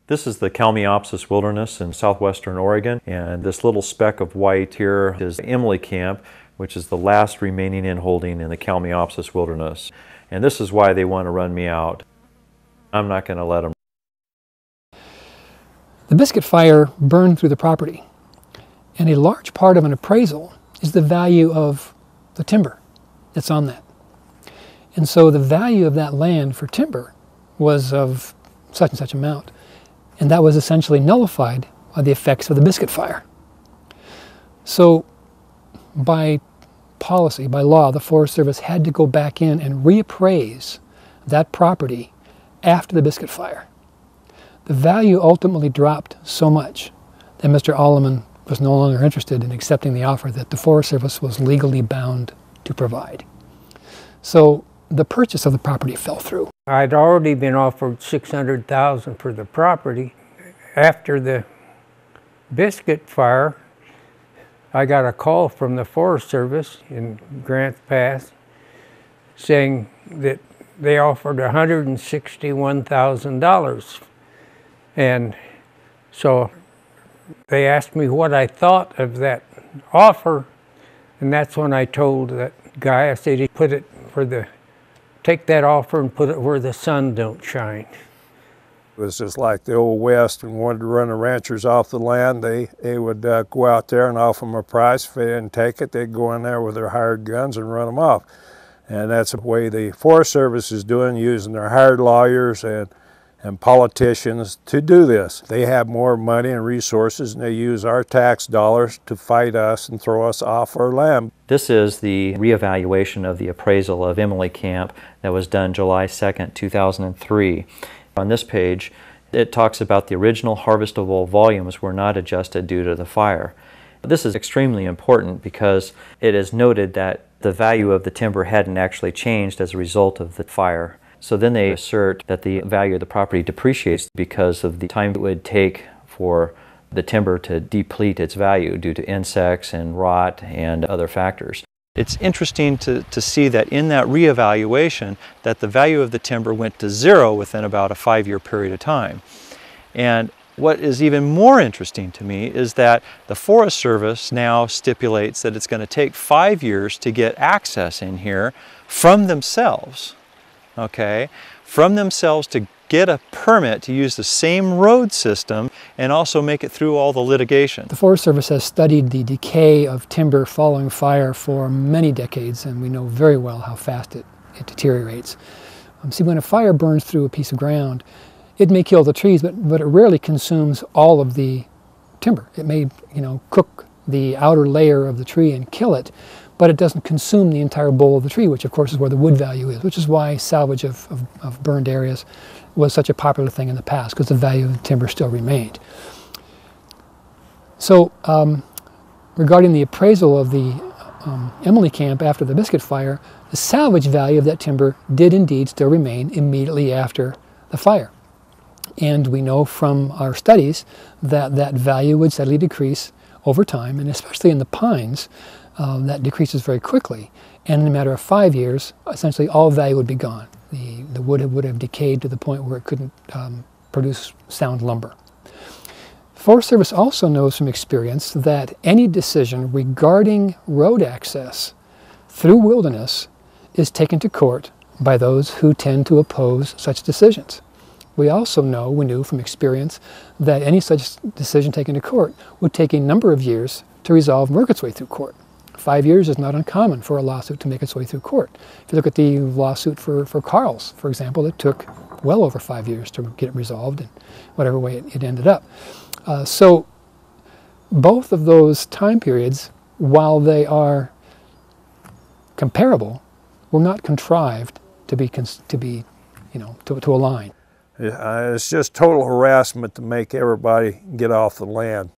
This is the Kalmiopsis wilderness in southwestern Oregon, and this little speck of white here is Emily Camp, which is the last remaining inholding in the Kalmiopsis wilderness. And this is why they want to run me out. I'm not going to let them. The Biscuit fire burned through the property, and a large part of an appraisal is the value of the timber that's on that. And so the value of that land for timber was of such and such amount. And that was essentially nullified by the effects of the Biscuit fire. So by policy, by law, the Forest Service had to go back in and reappraise that property after the Biscuit fire. The value ultimately dropped so much that Mr. Alleman was no longer interested in accepting the offer that the Forest Service was legally bound to provide. So the purchase of the property fell through. I'd already been offered $600,000 for the property. After the Biscuit fire, I got a call from the Forest Service in Grants Pass saying that they offered $161,000. And so they asked me what I thought of that offer, and that's when I told that guy, I said, take that offer and put it where the sun don't shine. It was just like the old West, and wanted to run the ranchers off the land. They would go out there and offer them a price. If they didn't take it, they'd go in there with their hired guns and run them off. And that's the way the Forest Service is doing, using their hired lawyers and politicians to do this. They have more money and resources, and they use our tax dollars to fight us and throw us off our land. This is the reevaluation of the appraisal of Emily Camp that was done July 2nd, 2003. On this page, it talks about the original harvestable volumes were not adjusted due to the fire. This is extremely important because it is noted that the value of the timber hadn't actually changed as a result of the fire. So then they assert that the value of the property depreciates because of the time it would take for the timber to deplete its value due to insects and rot and other factors. It's interesting to see that in that reevaluation that the value of the timber went to zero within about a 5-year period of time. And what is even more interesting to me is that the Forest Service now stipulates that it's going to take 5 years to get access in here from themselves. Okay, from themselves to get a permit to use the same road system and also make it through all the litigation. The Forest Service has studied the decay of timber following fire for many decades, and we know very well how fast it deteriorates. See, when a fire burns through a piece of ground, it may kill the trees, but it rarely consumes all of the timber. It may, cook the outer layer of the tree and kill it, but it doesn't consume the entire bole of the tree, which of course is where the wood value is, which is why salvage of burned areas was such a popular thing in the past, because the value of the timber still remained. So regarding the appraisal of the Emily Camp after the Biscuit fire, the salvage value of that timber did indeed still remain immediately after the fire. And we know from our studies that that value would steadily decrease over time, and especially in the pines, that decreases very quickly. And in a matter of 5 years, essentially all value would be gone. The wood would have decayed to the point where it couldn't produce sound lumber. The Forest Service also knows from experience that any decision regarding road access through wilderness is taken to court by those who tend to oppose such decisions. We also knew from experience that any such decision taken to court would take a number of years to resolve and work its way through court. 5 years is not uncommon for a lawsuit to make its way through court. If you look at the lawsuit for Carl's, for example, it took well over 5 years to get it resolved in whatever way it ended up. So both of those time periods, while they are comparable, were not contrived to align. It's just total harassment to make everybody get off the land.